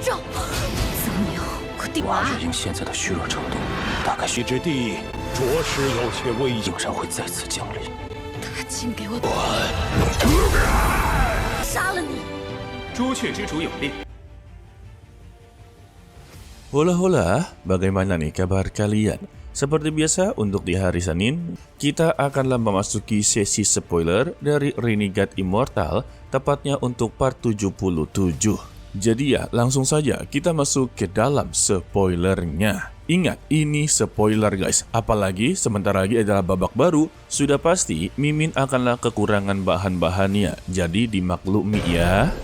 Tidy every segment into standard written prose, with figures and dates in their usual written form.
赵苍牛，我定瓦日英现在的虚弱程度，大概一之地着实有些危险，竟然会再次降临。他竟给我杀了你！朱雀之主有令。 Hola, bagaimana nih kabar kalian? Seperti biasa, untuk di hari Senin, kita akanlah memasuki sesi spoiler dari Renegade Immortal, tepatnya untuk part 77. Jadi ya, langsung saja kita masuk ke dalam spoilernya. Ingat, ini spoiler guys, apalagi sebentar lagi adalah babak baru, sudah pasti Mimin akanlah kekurangan bahan-bahannya, jadi dimaklumi ya.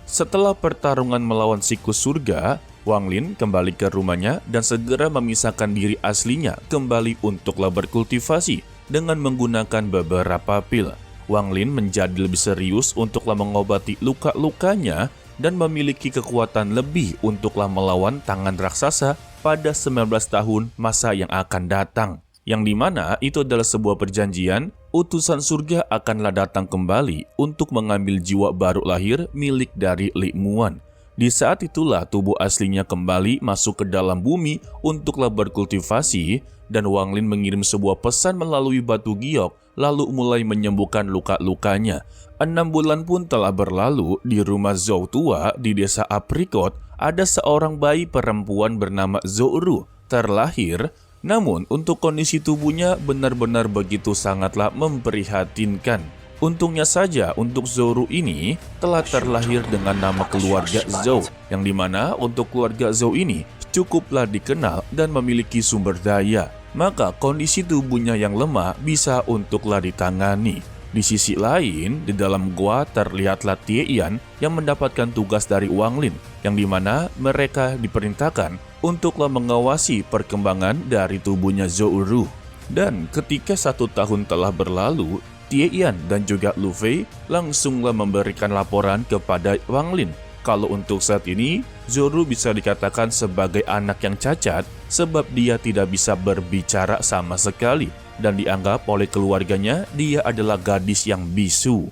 Setelah pertarungan melawan siklus surga, Wang Lin kembali ke rumahnya dan segera memisahkan diri aslinya kembali untuklah berkultivasi dengan menggunakan beberapa pil. Wang Lin menjadi lebih serius untuklah mengobati luka-lukanya dan memiliki kekuatan lebih untuklah melawan tangan raksasa pada 19 tahun masa yang akan datang. Yang dimana itu adalah sebuah perjanjian, utusan surga akanlah datang kembali untuk mengambil jiwa baru lahir milik dari Li Muan. Di saat itulah tubuh aslinya kembali masuk ke dalam bumi untuklah berkultivasi, dan Wang Lin mengirim sebuah pesan melalui batu giok, lalu mulai menyembuhkan luka-lukanya. 6 bulan pun telah berlalu, di rumah Zhou tua di desa Apricot, ada seorang bayi perempuan bernama Zhou Ru terlahir. Namun, untuk kondisi tubuhnya benar-benar begitu sangatlah memprihatinkan. Untungnya saja untuk Zhou Ru ini telah terlahir dengan nama keluarga Zhou, yang dimana untuk keluarga Zhou ini cukuplah dikenal dan memiliki sumber daya. Maka kondisi tubuhnya yang lemah bisa untuklah ditangani. Di sisi lain, di dalam gua terlihatlah Tie Yan yang mendapatkan tugas dari Wang Lin, yang dimana mereka diperintahkan untuklah mengawasi perkembangan dari tubuhnya Zhou Ru. Dan ketika 1 tahun telah berlalu, Tie Yan dan juga Lu Fei langsunglah memberikan laporan kepada Wang Lin. Kalau untuk saat ini, Zhou Ru bisa dikatakan sebagai anak yang cacat sebab dia tidak bisa berbicara sama sekali. Dan dianggap oleh keluarganya dia adalah gadis yang bisu.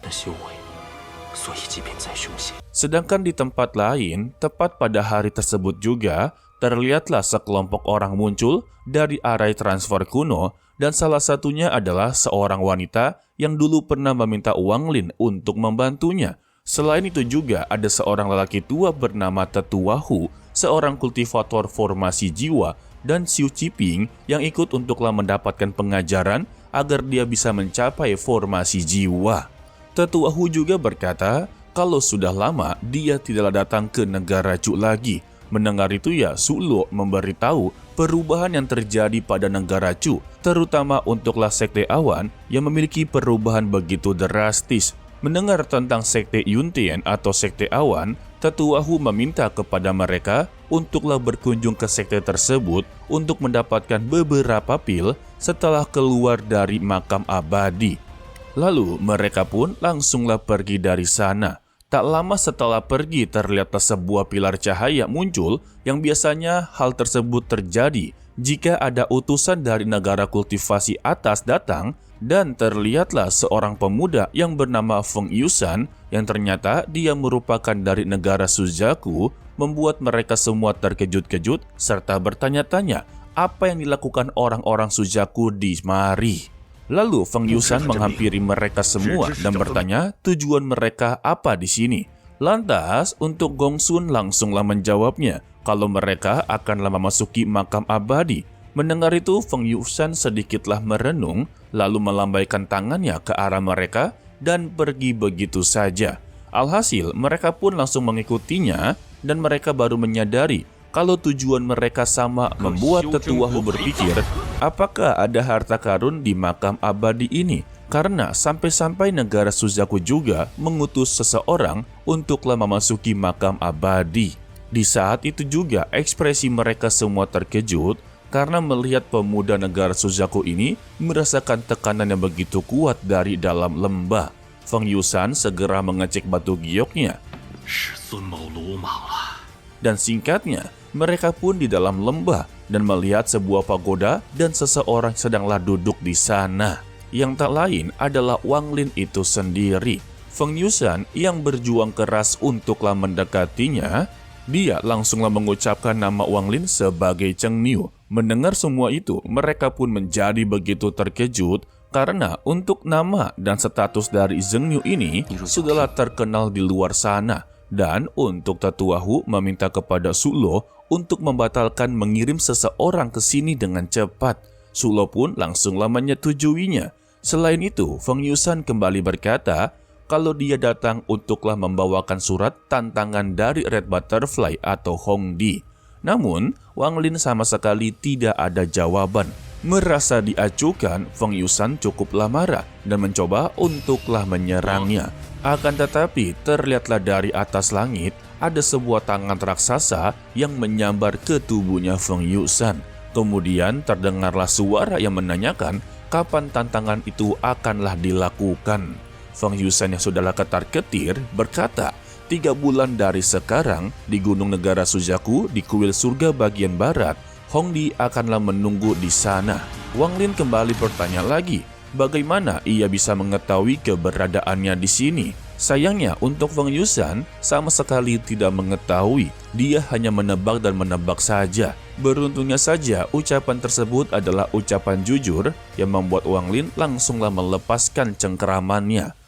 Sedangkan di tempat lain, tepat pada hari tersebut juga, terlihatlah sekelompok orang muncul dari arai transfer kuno, dan salah satunya adalah seorang wanita yang dulu pernah meminta Wang Lin untuk membantunya. Selain itu juga ada seorang lelaki tua bernama Tetua Hu, seorang kultivator formasi jiwa, dan Xiu Qiping yang ikut untuklah mendapatkan pengajaran agar dia bisa mencapai formasi jiwa. Tetua Hu juga berkata kalau sudah lama dia tidaklah datang ke negara Chu lagi. Mendengar itu ya, Su Luo memberitahu perubahan yang terjadi pada negara Chu, terutama untuklah sekte awan yang memiliki perubahan begitu drastis. Mendengar tentang sekte Yuntian atau sekte awan, Tetua Hu meminta kepada mereka untuklah berkunjung ke sekte tersebut untuk mendapatkan beberapa pil setelah keluar dari makam abadi. Lalu mereka pun langsunglah pergi dari sana. Tak lama setelah pergi terlihatlah sebuah pilar cahaya muncul, yang biasanya hal tersebut terjadi jika ada utusan dari negara kultivasi atas datang, dan terlihatlah seorang pemuda yang bernama Feng Yusan yang ternyata dia merupakan dari negara Suzaku, membuat mereka semua terkejut-kejut serta bertanya-tanya apa yang dilakukan orang-orang Suzaku di mari. Lalu Feng Yusan menghampiri mereka semua dan bertanya tujuan mereka apa di sini. Lantas untuk Gong Sun langsunglah menjawabnya kalau mereka akanlah memasuki makam abadi. Mendengar itu Feng Yusan sedikitlah merenung, lalu melambaikan tangannya ke arah mereka dan pergi begitu saja. Alhasil mereka pun langsung mengikutinya, dan mereka baru menyadari kalau tujuan mereka sama, membuat Tetua Hu berpikir apakah ada harta karun di makam abadi ini, karena sampai-sampai negara Suzaku juga mengutus seseorang untuklah memasuki makam abadi. Di saat itu juga ekspresi mereka semua terkejut karena melihat pemuda negara Suzaku ini merasakan tekanan yang begitu kuat dari dalam lembah. Feng Yusan segera mengecek batu gioknya. Dan singkatnya, mereka pun di dalam lembah dan melihat sebuah pagoda dan seseorang sedanglah duduk di sana. Yang tak lain adalah Wang Lin itu sendiri. Feng Yusan yang berjuang keras untuklah mendekatinya, dia langsunglah mengucapkan nama Wang Lin sebagai Cheng Niu. Mendengar semua itu, mereka pun menjadi begitu terkejut karena untuk nama dan status dari Zheng Niu ini sudahlah terkenal di luar sana. Dan untuk Tetua Hu meminta kepada Su Lo untuk membatalkan mengirim seseorang ke sini dengan cepat. Su Lo pun langsunglah menyetujuinya. Selain itu, Feng Yusan kembali berkata kalau dia datang untuklah membawakan surat tantangan dari Red Butterfly atau Hong Di. Namun, Wang Lin sama sekali tidak ada jawaban. Merasa diacuhkan, Feng Yusan cukuplah marah dan mencoba untuklah menyerangnya. Akan tetapi, terlihatlah dari atas langit ada sebuah tangan raksasa yang menyambar ke tubuhnya Feng Yusan. Kemudian terdengarlah suara yang menanyakan kapan tantangan itu akanlah dilakukan. Feng Yusan yang sudahlah ketar-ketir berkata, 3 bulan dari sekarang di Gunung Negara Suzaku di kuil surga bagian barat, Hong Di akanlah menunggu di sana. Wang Lin kembali bertanya lagi, bagaimana ia bisa mengetahui keberadaannya di sini? Sayangnya untuk Feng Yusan sama sekali tidak mengetahui, dia hanya menebak dan menebak saja. Beruntungnya saja ucapan tersebut adalah ucapan jujur yang membuat Wang Lin langsunglah melepaskan cengkeramannya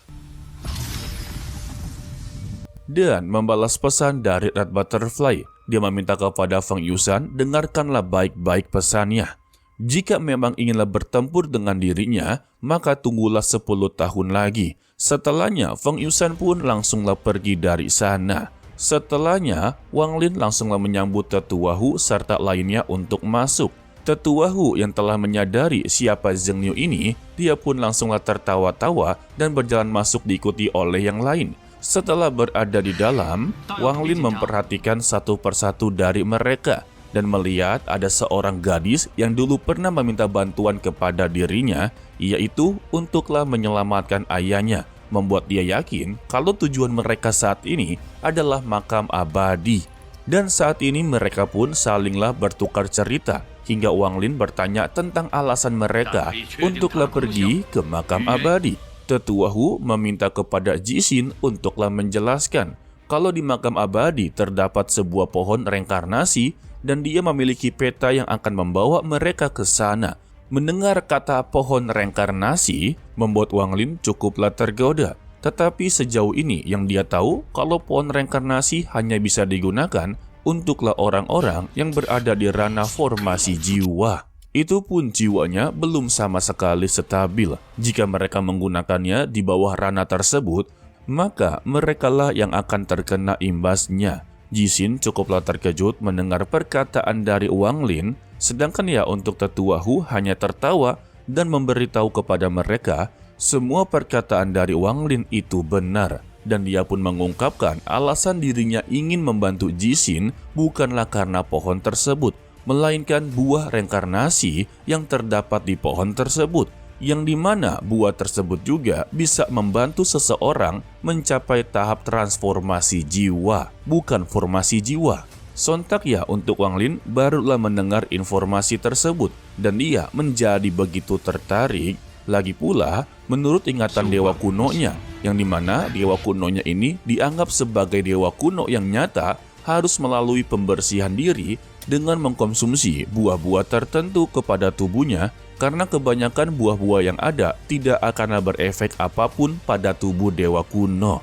dan membalas pesan dari Red Butterfly. Dia meminta kepada Feng Yusan, dengarkanlah baik-baik pesannya. Jika memang inginlah bertempur dengan dirinya, maka tunggulah 10 tahun lagi. Setelahnya, Feng Yusan pun langsunglah pergi dari sana. Setelahnya, Wang Lin langsunglah menyambut Tetua Hu serta lainnya untuk masuk. Tetua Hu yang telah menyadari siapa Zheng Niu ini, dia pun langsunglah tertawa-tawa dan berjalan masuk diikuti oleh yang lain. Setelah berada di dalam, Wang Lin memperhatikan satu persatu dari mereka dan melihat ada seorang gadis yang dulu pernah meminta bantuan kepada dirinya, yaitu untuklah menyelamatkan ayahnya, membuat dia yakin kalau tujuan mereka saat ini adalah makam abadi. Dan saat ini mereka pun salinglah bertukar cerita, hingga Wang Lin bertanya tentang alasan mereka untuklah pergi ke makam abadi. Tetua Hu meminta kepada Jixin untuklah menjelaskan kalau di makam abadi terdapat sebuah pohon reinkarnasi dan dia memiliki peta yang akan membawa mereka ke sana. Mendengar kata pohon reinkarnasi membuat Wang Lin cukuplah tergoda. Tetapi sejauh ini yang dia tahu kalau pohon reinkarnasi hanya bisa digunakan untuklah orang-orang yang berada di ranah formasi jiwa. Itu pun jiwanya belum sama sekali stabil. Jika mereka menggunakannya di bawah ranah tersebut, maka merekalah yang akan terkena imbasnya. Jixin cukuplah terkejut mendengar perkataan dari Wang Lin, sedangkan ya untuk Tetua Hu hanya tertawa dan memberitahu kepada mereka semua perkataan dari Wang Lin itu benar. Dan dia pun mengungkapkan alasan dirinya ingin membantu Jixin bukanlah karena pohon tersebut, melainkan buah reinkarnasi yang terdapat di pohon tersebut, yang dimana buah tersebut juga bisa membantu seseorang mencapai tahap transformasi jiwa, bukan formasi jiwa. Sontak ya untuk Wang Lin barulah mendengar informasi tersebut, dan dia menjadi begitu tertarik. Lagi pula, menurut ingatan dewa kunonya, yang dimana dewa kunonya ini dianggap sebagai dewa kuno yang nyata, harus melalui pembersihan diri dengan mengkonsumsi buah-buah tertentu kepada tubuhnya, karena kebanyakan buah-buah yang ada tidak akan berefek apapun pada tubuh dewa kuno.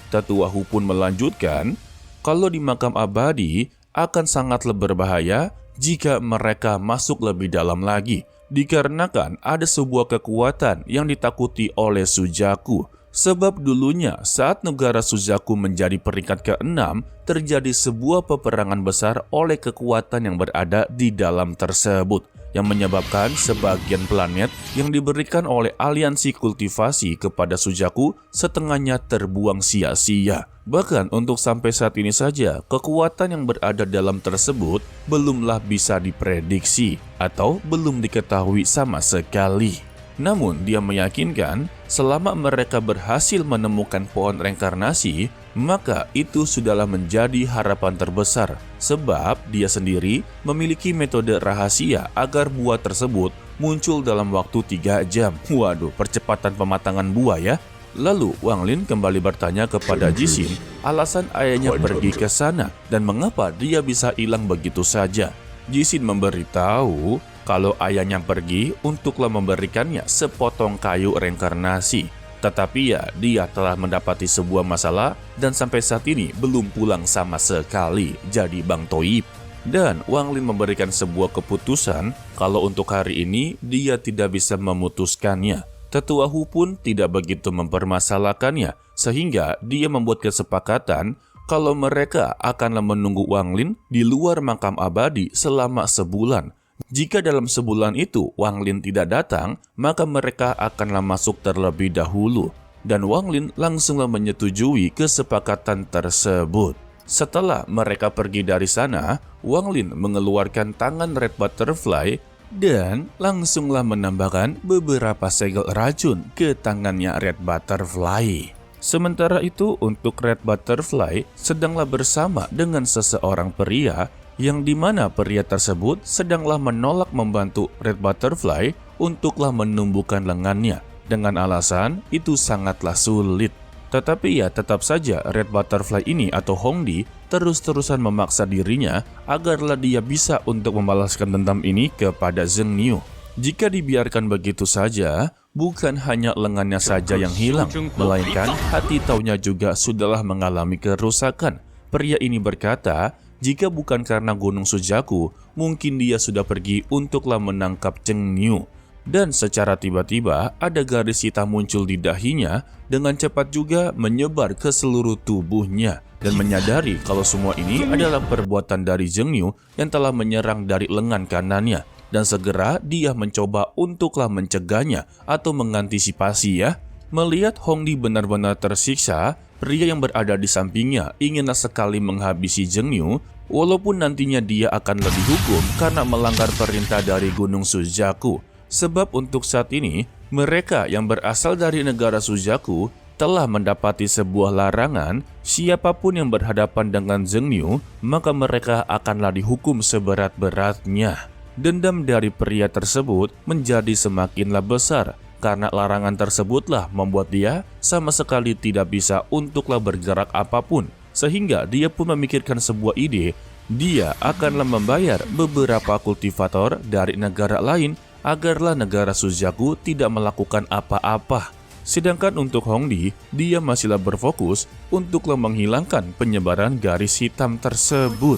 Tetua Hu pun melanjutkan, kalau di makam abadi akan sangatlah berbahaya jika mereka masuk lebih dalam lagi, dikarenakan ada sebuah kekuatan yang ditakuti oleh Suzaku. Sebab dulunya saat negara Suzaku menjadi peringkat ke-6, terjadi sebuah peperangan besar oleh kekuatan yang berada di dalam tersebut, yang menyebabkan sebagian planet yang diberikan oleh aliansi kultivasi kepada Suzaku setengahnya terbuang sia-sia. Bahkan untuk sampai saat ini saja, kekuatan yang berada dalam tersebut belumlah bisa diprediksi atau belum diketahui sama sekali. Namun dia meyakinkan selama mereka berhasil menemukan pohon reinkarnasi, maka itu sudahlah menjadi harapan terbesar. Sebab dia sendiri memiliki metode rahasia agar buah tersebut muncul dalam waktu 3 jam. Waduh, percepatan pematangan buah ya. Lalu Wang Lin kembali bertanya kepada Jixin alasan ayahnya pergi ke sana dan mengapa dia bisa hilang begitu saja. Jixin memberitahu kalau ayahnya pergi untuklah memberikannya sepotong kayu reinkarnasi. Tetapi ya, dia telah mendapati sebuah masalah dan sampai saat ini belum pulang sama sekali, jadi Bang Toib. Dan Wang Lin memberikan sebuah keputusan kalau untuk hari ini dia tidak bisa memutuskannya. Tetua Hu pun tidak begitu mempermasalahkannya, sehingga dia membuat kesepakatan kalau mereka akanlah menunggu Wang Lin di luar makam abadi selama sebulan. Jika dalam sebulan itu Wang Lin tidak datang, maka mereka akanlah masuk terlebih dahulu. Dan Wang Lin langsunglah menyetujui kesepakatan tersebut. Setelah mereka pergi dari sana, Wang Lin mengeluarkan tangan Red Butterfly dan langsunglah menambahkan beberapa segel racun ke tangannya Red Butterfly. Sementara itu untuk Red Butterfly sedanglah bersama dengan seseorang pria yang dimana pria tersebut sedanglah menolak membantu Red Butterfly untuklah menumbuhkan lengannya dengan alasan itu sangatlah sulit. Tetapi ya tetap saja Red Butterfly ini atau Hongdi terus-terusan memaksa dirinya agarlah dia bisa untuk membalaskan dendam ini kepada Zheng Niu. Jika dibiarkan begitu saja, bukan hanya lengannya saja yang hilang, melainkan hati taunya juga sudahlah mengalami kerusakan. Pria ini berkata, jika bukan karena Gunung Sujaku, mungkin dia sudah pergi untuklah menangkap Zheng Niu. Dan secara tiba-tiba ada garis hitam muncul di dahinya dengan cepat juga menyebar ke seluruh tubuhnya dan menyadari kalau semua ini adalah perbuatan dari Zheng Niu yang telah menyerang dari lengan kanannya. Dan segera dia mencoba untuklah mencegahnya atau mengantisipasi ya. Melihat Hongdi benar-benar tersiksa, pria yang berada di sampingnya inginlah sekali menghabisi Zheng Niu walaupun nantinya dia akanlah dihukum karena melanggar perintah dari Gunung Sujaku. Sebab untuk saat ini, mereka yang berasal dari negara Sujaku telah mendapati sebuah larangan, siapapun yang berhadapan dengan Zheng Niu, maka mereka akanlah dihukum seberat-beratnya. Dendam dari pria tersebut menjadi semakinlah besar, karena larangan tersebutlah membuat dia sama sekali tidak bisa untuklah bergerak apapun. Sehingga dia pun memikirkan sebuah ide, dia akanlah membayar beberapa kultivator dari negara lain agarlah negara Sujaku tidak melakukan apa-apa. Sedangkan untuk Hongdi, dia masihlah berfokus untuklah menghilangkan penyebaran garis hitam tersebut.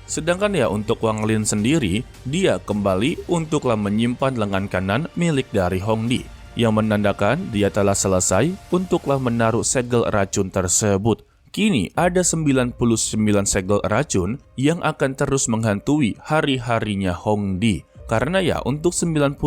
Sedangkan ya untuk Wang Lin sendiri, dia kembali untuklah menyimpan lengan kanan milik dari Hongdi, yang menandakan dia telah selesai untuklah menaruh segel racun tersebut. Kini ada 99 segel racun yang akan terus menghantui hari-harinya Hongdi. Karena ya untuk 99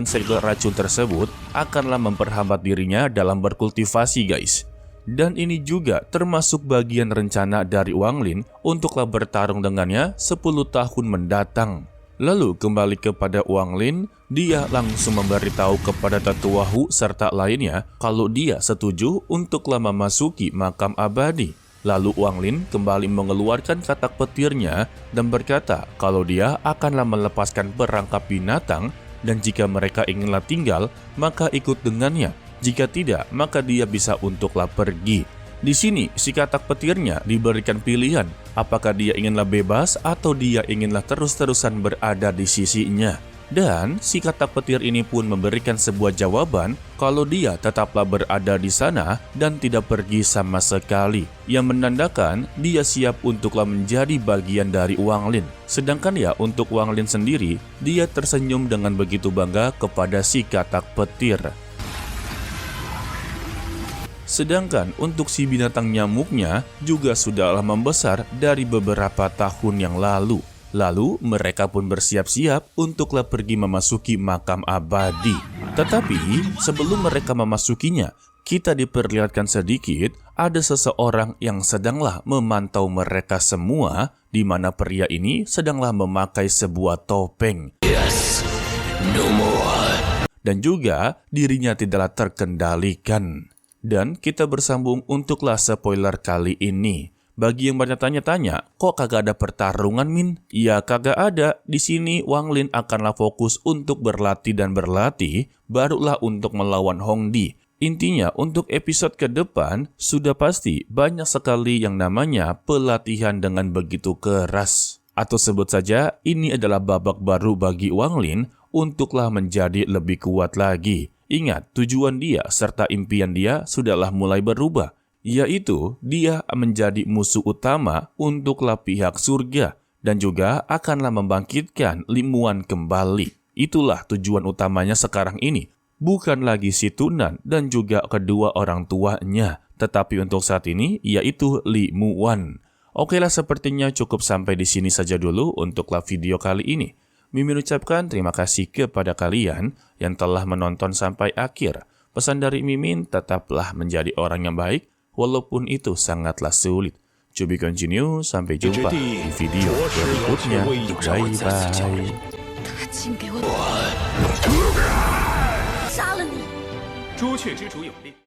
segel racun tersebut akanlah memperhambat dirinya dalam berkultivasi guys. Dan ini juga termasuk bagian rencana dari Wang Lin untuklah bertarung dengannya 10 tahun mendatang. Lalu kembali kepada Wang Lin, dia langsung memberitahu kepada Tetua Hu serta lainnya kalau dia setuju untuklah memasuki makam abadi. Lalu Wang Lin kembali mengeluarkan katak petirnya dan berkata kalau dia akanlah melepaskan perangkap binatang dan jika mereka inginlah tinggal maka ikut dengannya. Jika tidak maka dia bisa untuklah pergi. Di sini, si katak petirnya diberikan pilihan, apakah dia inginlah bebas atau dia inginlah terus-terusan berada di sisinya. Dan si katak petir ini pun memberikan sebuah jawaban kalau dia tetaplah berada di sana dan tidak pergi sama sekali, yang menandakan dia siap untuklah menjadi bagian dari Wang Lin. Sedangkan ya untuk Wang Lin sendiri, dia tersenyum dengan begitu bangga kepada si katak petir. Sedangkan untuk si binatang nyamuknya juga sudahlah membesar dari beberapa tahun yang lalu. Lalu mereka pun bersiap-siap untuklah pergi memasuki makam abadi. Tetapi sebelum mereka memasukinya, kita diperlihatkan sedikit ada seseorang yang sedanglah memantau mereka semua, di mana pria ini sedanglah memakai sebuah topeng. Yes, no more. Dan juga dirinya tidaklah terkendalikan. Dan kita bersambung untuklah spoiler kali ini. Bagi yang bertanya-tanya, kok kagak ada pertarungan, Min? Ya kagak ada. Di sini Wang Lin akanlah fokus untuk berlatih dan berlatih, barulah untuk melawan Hong Di. Intinya, untuk episode ke depan, sudah pasti banyak sekali yang namanya pelatihan dengan begitu keras. Atau sebut saja, ini adalah babak baru bagi Wang Lin untuklah menjadi lebih kuat lagi. Ingat, tujuan dia serta impian dia sudahlah mulai berubah, yaitu dia menjadi musuh utama untuklah pihak surga dan juga akanlah membangkitkan Limuan kembali. Itulah tujuan utamanya sekarang ini. Bukan lagi si Tunan dan juga kedua orang tuanya, tetapi untuk saat ini yaitu Limuan. Okelah, sepertinya cukup sampai di sini saja dulu untuklah video kali ini. Mimin ucapkan terima kasih kepada kalian yang telah menonton sampai akhir. Pesan dari Mimin, tetaplah menjadi orang yang baik, walaupun itu sangatlah sulit. To be continue, sampai jumpa di video berikutnya. Bye-bye. 他请给我杀了你！朱雀之主有令。